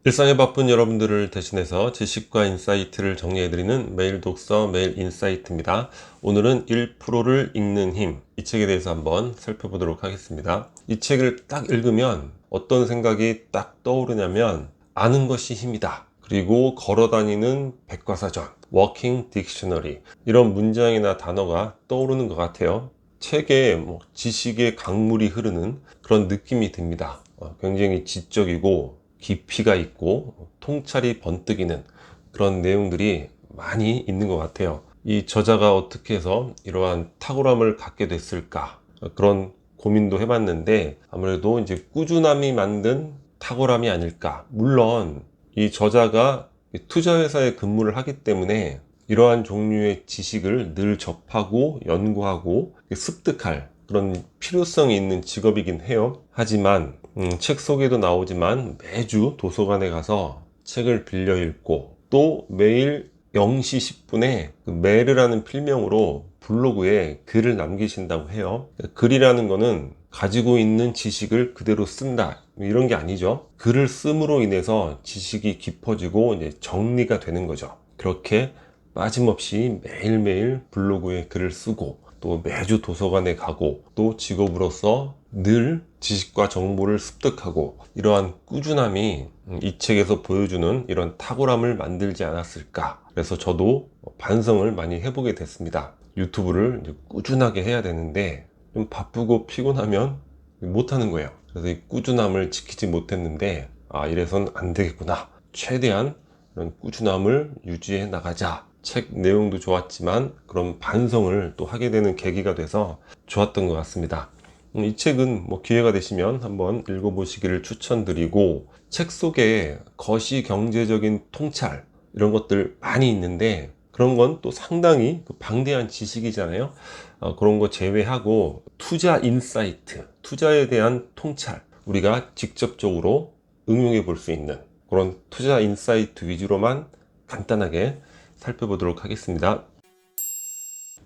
일상에 바쁜 여러분들을 대신해서 지식과 인사이트를 정리해드리는 매일 독서 매일 인사이트입니다. 오늘은 1%를 읽는 힘, 이 책에 대해서 한번 살펴보도록 하겠습니다. 이 책을 딱 읽으면 어떤 생각이 딱 떠오르냐면 아는 것이 힘이다. 그리고 걸어다니는 백과사전, 워킹 딕셔너리, 이런 문장이나 단어가 떠오르는 것 같아요. 책에 지식의 강물이 흐르는 그런 느낌이 듭니다. 굉장히 지적이고 깊이가 있고 통찰이 번뜩이는 그런 내용들이 많이 있는 것 같아요. 이 저자가 어떻게 해서 이러한 탁월함을 갖게 됐을까, 그런 고민도 해봤는데 아무래도 이제 꾸준함이 만든 탁월함이 아닐까. 물론 이 저자가 투자회사에 근무를 하기 때문에 이러한 종류의 지식을 늘 접하고 연구하고 습득할 그런 필요성이 있는 직업이긴 해요. 하지만 책 속에도 나오지만 매주 도서관에 가서 책을 빌려 읽고 또 매일 0시 10분에 메르라는 필명으로 블로그에 글을 남기신다고 해요. 글이라는 거는 가지고 있는 지식을 그대로 쓴다, 이런 게 아니죠. 글을 씀으로 인해서 지식이 깊어지고 이제 정리가 되는 거죠. 그렇게 빠짐없이 매일매일 블로그에 글을 쓰고 또 매주 도서관에 가고 또 직업으로서 늘 지식과 정보를 습득하고, 이러한 꾸준함이 이 책에서 보여주는 이런 탁월함을 만들지 않았을까. 그래서 저도 반성을 많이 해보게 됐습니다. 유튜브를 꾸준하게 해야 되는데 좀 바쁘고 피곤하면 못하는 거예요. 그래서 이 꾸준함을 지키지 못했는데 이래선 안 되겠구나. 최대한 이런 꾸준함을 유지해 나가자. 책 내용도 좋았지만 그런 반성을 또 하게 되는 계기가 돼서 좋았던 것 같습니다. 이 책은 기회가 되시면 한번 읽어보시기를 추천드리고, 책 속에 거시 경제적인 통찰 이런 것들 많이 있는데 그런 건 또 상당히 방대한 지식이잖아요. 그런 거 제외하고 투자 인사이트, 투자에 대한 통찰, 우리가 직접적으로 응용해 볼 수 있는 그런 투자 인사이트 위주로만 간단하게 살펴보도록 하겠습니다.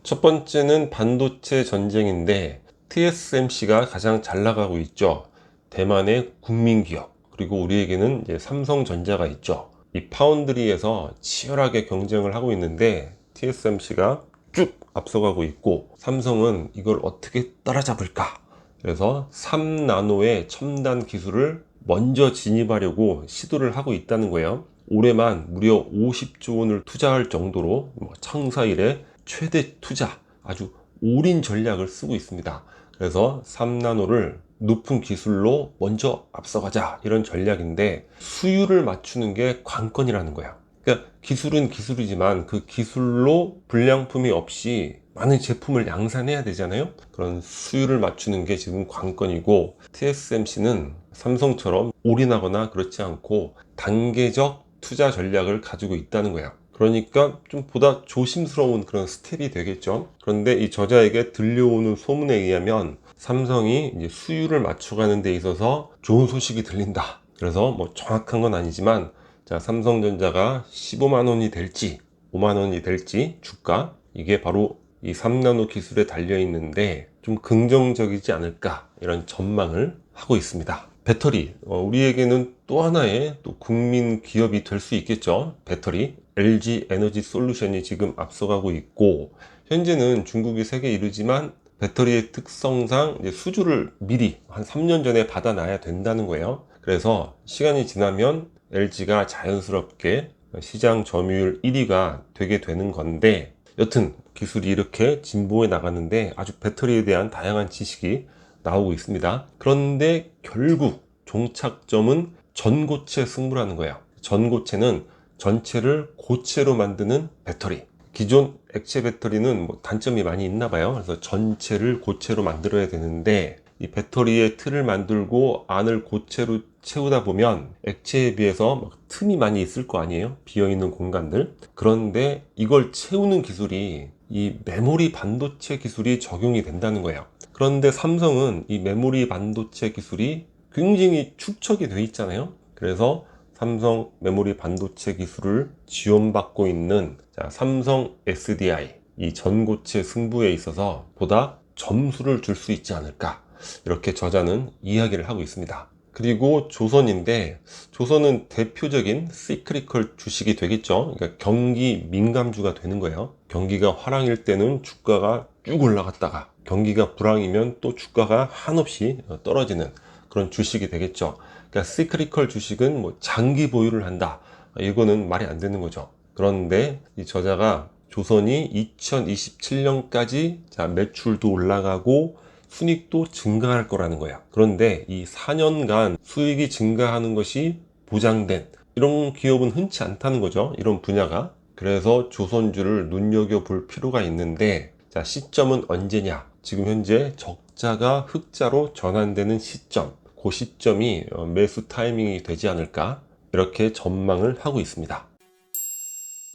첫 번째는 반도체 전쟁인데 TSMC가 가장 잘 나가고 있죠. 대만의 국민기업, 그리고 우리에게는 이제 삼성전자가 있죠. 이 파운드리에서 치열하게 경쟁을 하고 있는데 TSMC가 쭉 앞서가고 있고 삼성은 이걸 어떻게 따라잡을까. 그래서 3나노의 첨단 기술을 먼저 진입하려고 시도를 하고 있다는 거예요. 올해만 무려 50조 원을 투자할 정도로 창사 이래 최대 투자, 아주 올인 전략을 쓰고 있습니다. 그래서 3나노를 높은 기술로 먼저 앞서가자, 이런 전략인데 수율을 맞추는 게 관건이라는 거야. 그러니까 기술은 기술이지만 그 기술로 불량품이 없이 많은 제품을 양산해야 되잖아요. 그런 수율을 맞추는 게 지금 관건이고, TSMC는 삼성처럼 올인하거나 그렇지 않고 단계적 투자 전략을 가지고 있다는 거야. 그러니까 좀 보다 조심스러운 그런 스텝이 되겠죠. 그런데 이 저자에게 들려오는 소문에 의하면 삼성이 이제 수율을 맞춰가는 데 있어서 좋은 소식이 들린다. 그래서 정확한 건 아니지만, 자, 삼성전자가 15만 원이 될지 5만 원이 될지 주가, 이게 바로 이 3나노 기술에 달려 있는데 좀 긍정적이지 않을까, 이런 전망을 하고 있습니다. 배터리, 우리에게는 또 하나의 또 국민 기업이 될 수 있겠죠. 배터리, LG 에너지 솔루션이 지금 앞서가고 있고, 현재는 중국이 세계 1위지만 배터리의 특성상 이제 수주를 미리 한 3년 전에 받아놔야 된다는 거예요. 그래서 시간이 지나면 LG가 자연스럽게 시장 점유율 1위가 되게 되는 건데, 여튼 기술이 이렇게 진보해 나가는데 아주 배터리에 대한 다양한 지식이 나오고 있습니다. 그런데 결국 종착점은 전고체 승부라는 거예요. 전고체는 전체를 고체로 만드는 배터리. 기존 액체 배터리는 단점이 많이 있나 봐요. 그래서 전체를 고체로 만들어야 되는데 이 배터리의 틀을 만들고 안을 고체로 채우다 보면 액체에 비해서 틈이 많이 있을 거 아니에요, 비어있는 공간들. 그런데 이걸 채우는 기술이 이 메모리 반도체 기술이 적용이 된다는 거예요. 그런데 삼성은 이 메모리 반도체 기술이 굉장히 축적이 돼 있잖아요. 그래서 삼성 메모리 반도체 기술을 지원받고 있는 삼성 SDI, 이 전고체 승부에 있어서 보다 점수를 줄 수 있지 않을까, 이렇게 저자는 이야기를 하고 있습니다. 그리고 조선인데, 조선은 대표적인 시크리컬 주식이 되겠죠. 그러니까 경기 민감주가 되는 거예요. 경기가 화랑일 때는 주가가 쭉 올라갔다가 경기가 불황이면 또 주가가 한없이 떨어지는 그런 주식이 되겠죠. 그러니까 시크리컬 주식은 뭐 장기 보유를 한다, 이거는 말이 안 되는 거죠. 그런데 이 저자가 조선이 2027년까지 매출도 올라가고 순익도 증가할 거라는 거야. 그런데 이 4년간 수익이 증가하는 것이 보장된 이런 기업은 흔치 않다는 거죠. 이런 분야가. 그래서 조선주를 눈여겨볼 필요가 있는데, 자, 시점은 언제냐? 지금 현재 적자가 흑자로 전환되는 시점, 그 시점이 매수 타이밍이 되지 않을까, 이렇게 전망을 하고 있습니다.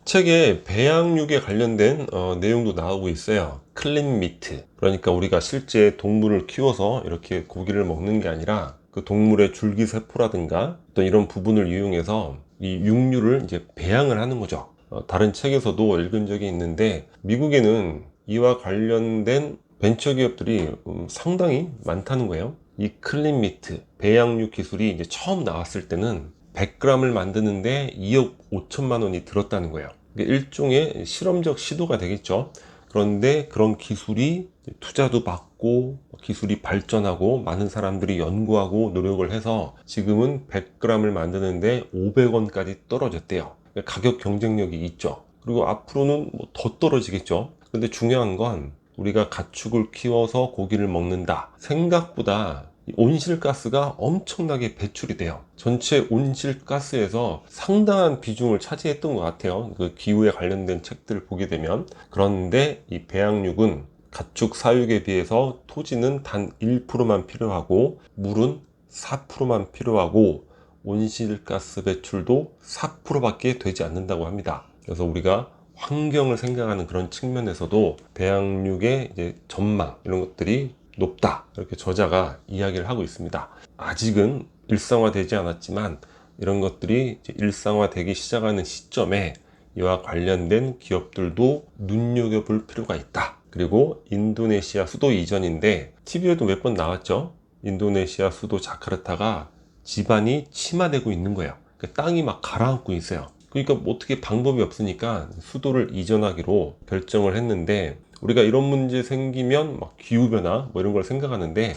책에 배양육에 관련된 내용도 나오고 있어요. 클린 미트, 그러니까 우리가 실제 동물을 키워서 이렇게 고기를 먹는 게 아니라 그 동물의 줄기세포라든가 어떤 이런 부분을 이용해서 이 육류를 이제 배양을 하는 거죠. 다른 책에서도 읽은 적이 있는데, 미국에는 이와 관련된 벤처기업들이 상당히 많다는 거예요. 이 클린 미트 배양육 기술이 이제 처음 나왔을 때는 100g을 만드는데 2억 5천만 원이 들었다는 거예요. 일종의 실험적 시도가 되겠죠. 그런데 그런 기술이 투자도 받고 기술이 발전하고 많은 사람들이 연구하고 노력을 해서 지금은 100g을 만드는데 500원까지 떨어졌대요. 가격 경쟁력이 있죠. 그리고 앞으로는 뭐 더 떨어지겠죠. 근데 중요한 건, 우리가 가축을 키워서 고기를 먹는다, 생각보다 온실가스가 엄청나게 배출이 돼요. 전체 온실가스에서 상당한 비중을 차지했던 것 같아요. 그 기후에 관련된 책들을 보게 되면. 그런데 이 배양육은 가축 사육에 비해서 토지는 단 1%만 필요하고 물은 4%만 필요하고 온실가스 배출도 4%밖에 되지 않는다고 합니다. 그래서 우리가 환경을 생각하는 그런 측면에서도 배양육의 이제 전망, 이런 것들이 높다, 이렇게 저자가 이야기를 하고 있습니다. 아직은 일상화되지 않았지만 이런 것들이 이제 일상화되기 시작하는 시점에 이와 관련된 기업들도 눈여겨볼 필요가 있다. 그리고 인도네시아 수도 이전인데, TV에도 몇 번 나왔죠. 인도네시아 수도 자카르타가 지반이 침하되고 있는 거예요. 그러니까 땅이 막 가라앉고 있어요. 그러니까 뭐 어떻게 방법이 없으니까 수도를 이전하기로 결정을 했는데, 우리가 이런 문제 생기면 막 기후변화 뭐 이런 걸 생각하는데,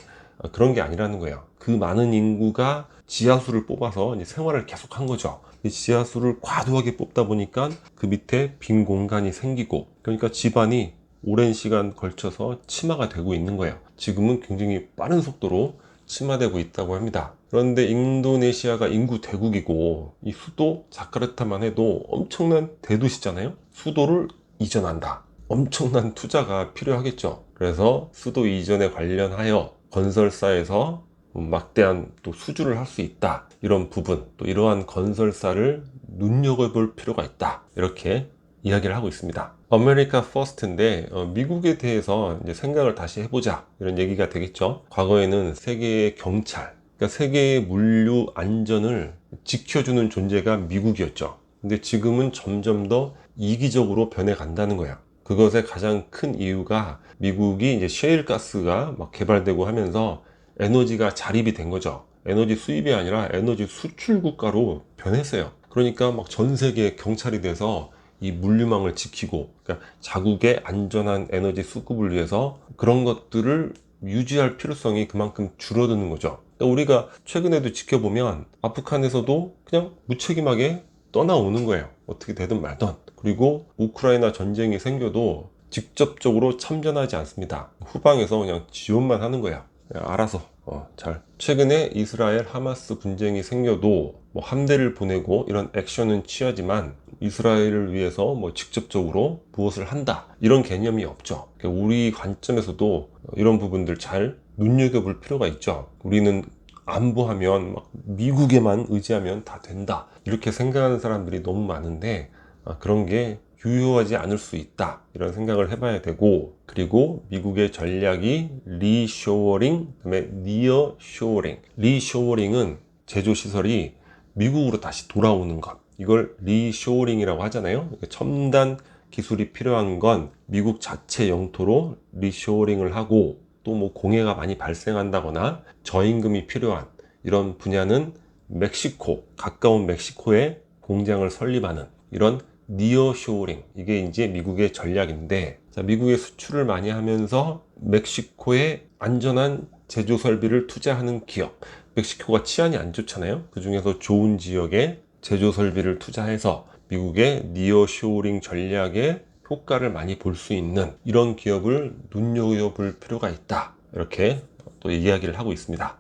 그런 게 아니라는 거예요. 그 많은 인구가 지하수를 뽑아서 이제 생활을 계속 한 거죠. 이 지하수를 과도하게 뽑다 보니까 그 밑에 빈 공간이 생기고, 그러니까 집안이 오랜 시간 걸쳐서 침하가 되고 있는 거예요. 지금은 굉장히 빠른 속도로 침하되고 있다고 합니다. 그런데 인도네시아가 인구 대국이고 이 수도 자카르타만 해도 엄청난 대도시잖아요. 수도를 이전한다, 엄청난 투자가 필요하겠죠. 그래서 수도 이전에 관련하여 건설사에서 막대한 또 수주를 할 수 있다, 이런 부분, 또 이러한 건설사를 눈여겨볼 필요가 있다, 이렇게 이야기를 하고 있습니다. 아메리카 퍼스트인데, 미국에 대해서 이제 생각을 다시 해보자, 이런 얘기가 되겠죠. 과거에는 세계의 경찰, 그러니까 세계의 물류 안전을 지켜주는 존재가 미국이었죠. 근데 지금은 점점 더 이기적으로 변해간다는 거예요. 그것의 가장 큰 이유가, 미국이 이제 셰일 가스가 막 개발되고 하면서 에너지가 자립이 된 거죠. 에너지 수입이 아니라 에너지 수출 국가로 변했어요. 그러니까 막 전 세계 경찰이 돼서 이 물류망을 지키고, 그러니까 자국의 안전한 에너지 수급을 위해서 그런 것들을 유지할 필요성이 그만큼 줄어드는 거죠. 그러니까 우리가 최근에도 지켜보면 아프간에서도 그냥 무책임하게 떠나오는 거예요. 어떻게 되든 말든. 그리고 우크라이나 전쟁이 생겨도 직접적으로 참전하지 않습니다. 후방에서 그냥 지원만 하는 거야. 그냥 알아서 잘. 최근에 이스라엘 하마스 분쟁이 생겨도 뭐 함대를 보내고 이런 액션은 취하지만 이스라엘을 위해서 뭐 직접적으로 무엇을 한다, 이런 개념이 없죠. 그러니까 우리 관점에서도 이런 부분들 잘 눈여겨볼 필요가 있죠. 우리는 안보하면 막 미국에만 의지하면 다 된다, 이렇게 생각하는 사람들이 너무 많은데, 그런 게 유효하지 않을 수 있다, 이런 생각을 해봐야 되고, 그리고 미국의 전략이 리쇼어링, 그다음에 니어쇼어링. 리쇼어링은 제조시설이 미국으로 다시 돌아오는 것, 이걸 리쇼어링이라고 하잖아요. 그러니까 첨단 기술이 필요한 건 미국 자체 영토로 리쇼어링을 하고, 또 뭐 공해가 많이 발생한다거나 저임금이 필요한 이런 분야는 멕시코, 가까운 멕시코에 공장을 설립하는 이런 니어쇼어링, 이게 이제 미국의 전략인데, 자, 미국의 수출을 많이 하면서 멕시코에 안전한 제조 설비를 투자하는 기업, 멕시코가 치안이 안 좋잖아요. 그 중에서 좋은 지역에 제조 설비를 투자해서 미국의 니어쇼어링 전략에 효과를 많이 볼 수 있는 이런 기업을 눈여겨볼 필요가 있다, 이렇게 또 이야기를 하고 있습니다.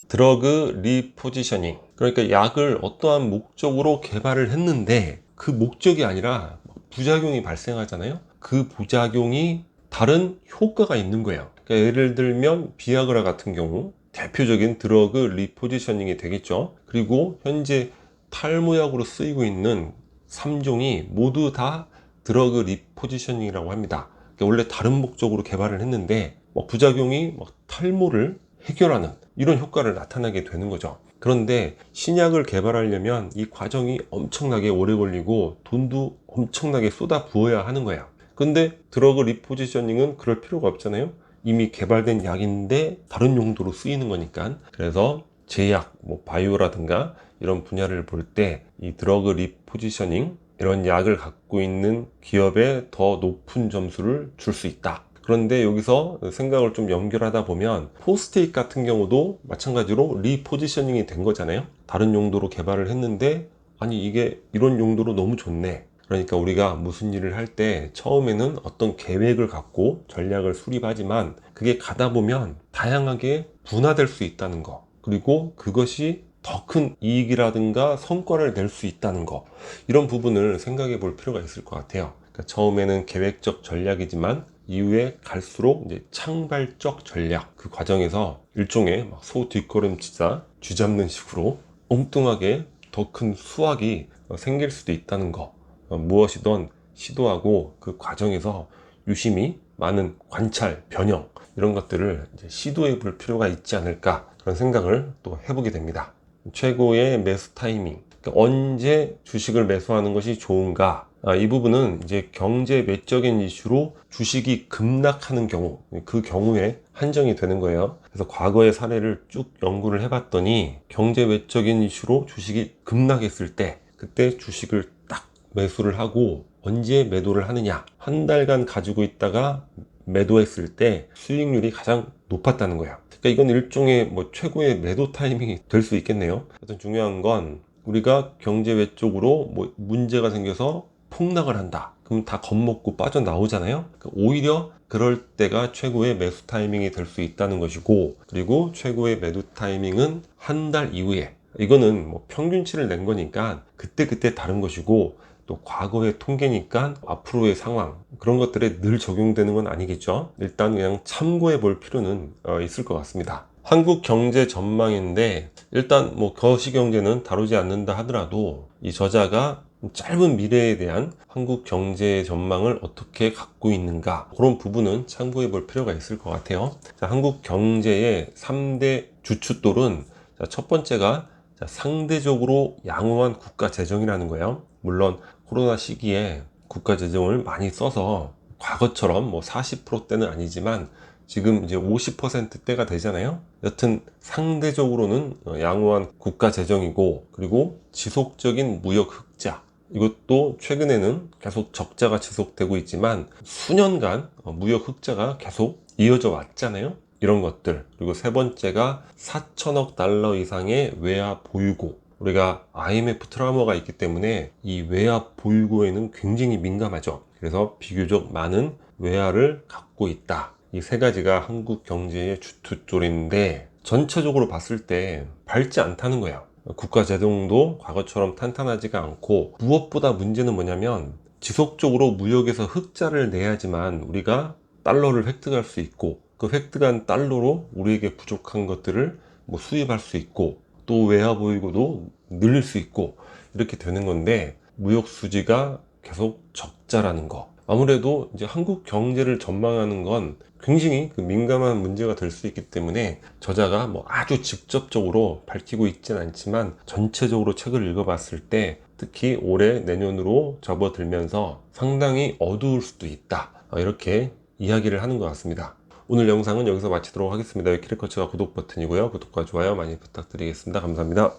드러그 리포지셔닝, 그러니까 약을 어떠한 목적으로 개발을 했는데 그 목적이 아니라 부작용이 발생하잖아요. 그 부작용이 다른 효과가 있는 거예요. 그러니까 예를 들면 비아그라 같은 경우 대표적인 드러그 리포지셔닝이 되겠죠. 그리고 현재 탈모약으로 쓰이고 있는 3종이 모두 다 드러그 리포지셔닝이라고 합니다. 그러니까 원래 다른 목적으로 개발을 했는데 부작용이 탈모를 해결하는 이런 효과를 나타나게 되는 거죠. 그런데 신약을 개발하려면 이 과정이 엄청나게 오래 걸리고 돈도 엄청나게 쏟아 부어야 하는 거야. 근데 드러그 리포지셔닝은 그럴 필요가 없잖아요. 이미 개발된 약인데 다른 용도로 쓰이는 거니까. 그래서 제약, 바이오라든가 이런 분야를 볼 때 이 드러그 리포지셔닝, 이런 약을 갖고 있는 기업에 더 높은 점수를 줄 수 있다. 그런데 여기서 생각을 좀 연결하다 보면 포스트잇 같은 경우도 마찬가지로 리포지셔닝이 된 거잖아요. 다른 용도로 개발을 했는데 아니 이게 이런 용도로 너무 좋네. 그러니까 우리가 무슨 일을 할 때 처음에는 어떤 계획을 갖고 전략을 수립하지만 그게 가다 보면 다양하게 분화될 수 있다는 거, 그리고 그것이 더 큰 이익이라든가 성과를 낼 수 있다는 거, 이런 부분을 생각해 볼 필요가 있을 것 같아요. 그러니까 처음에는 계획적 전략이지만 이후에 갈수록 이제 창발적 전략, 그 과정에서 일종의 소 뒷걸음치자 쥐잡는 식으로 엉뚱하게 더 큰 수확이 생길 수도 있다는 거, 무엇이든 시도하고 그 과정에서 유심히 많은 관찰, 변형, 이런 것들을 이제 시도해 볼 필요가 있지 않을까, 그런 생각을 또 해보게 됩니다. 최고의 매수 타이밍, 그러니까 언제 주식을 매수하는 것이 좋은가, 이 부분은 이제 경제 외적인 이슈로 주식이 급락하는 경우, 그 경우에 한정이 되는 거예요. 그래서 과거의 사례를 쭉 연구를 해봤더니 경제 외적인 이슈로 주식이 급락했을 때 그때 주식을 딱 매수를 하고, 언제 매도를 하느냐, 한 달간 가지고 있다가 매도했을 때 수익률이 가장 높았다는 거예요. 그러니까 이건 일종의 최고의 매도 타이밍이 될 수 있겠네요. 하여튼 중요한 건 우리가 경제 외적으로 문제가 생겨서 폭락을 한다, 그럼 다 겁먹고 빠져나오잖아요. 그러니까 오히려 그럴 때가 최고의 매수 타이밍이 될 수 있다는 것이고, 그리고 최고의 매도 타이밍은 한 달 이후에, 이거는 평균치를 낸 거니까 그때 다른 것이고, 또 과거의 통계니까 앞으로의 상황, 그런 것들에 늘 적용되는 건 아니겠죠. 일단 그냥 참고해 볼 필요는 있을 것 같습니다. 한국 경제 전망인데, 일단 거시경제는 다루지 않는다 하더라도 이 저자가 짧은 미래에 대한 한국 경제의 전망을 어떻게 갖고 있는가, 그런 부분은 참고해 볼 필요가 있을 것 같아요. 자, 한국 경제의 3대 주춧돌은, 첫 번째가 상대적으로 양호한 국가 재정이라는 거예요. 물론 코로나 시기에 국가 재정을 많이 써서 과거처럼 40%대는 아니지만 지금 이제 50%대가 되잖아요. 여튼 상대적으로는 양호한 국가 재정이고, 그리고 지속적인 무역 흑자, 이것도 최근에는 계속 적자가 지속되고 있지만 수년간 무역 흑자가 계속 이어져 왔잖아요. 이런 것들. 그리고 세 번째가 4천억 달러 이상의 외화 보유고, 우리가 IMF 트라우마가 있기 때문에 이 외화 보유고에는 굉장히 민감하죠. 그래서 비교적 많은 외화를 갖고 있다. 이 세 가지가 한국 경제의 주춧돌인데, 전체적으로 봤을 때 밝지 않다는 거예요. 국가 재정도 과거처럼 탄탄하지가 않고, 무엇보다 문제는 뭐냐면 지속적으로 무역에서 흑자를 내야지만 우리가 달러를 획득할 수 있고, 그 획득한 달러로 우리에게 부족한 것들을 수입할 수 있고, 또 외화 보유고도 늘릴 수 있고, 이렇게 되는 건데 무역 수지가 계속 적자라는 거. 아무래도 이제 한국 경제를 전망하는 건 굉장히 민감한 문제가 될 수 있기 때문에 저자가 아주 직접적으로 밝히고 있진 않지만 전체적으로 책을 읽어봤을 때 특히 올해 내년으로 접어들면서 상당히 어두울 수도 있다, 이렇게 이야기를 하는 것 같습니다. 오늘 영상은 여기서 마치도록 하겠습니다. 키리커츠가 구독 버튼이고요. 구독과 좋아요 많이 부탁드리겠습니다. 감사합니다.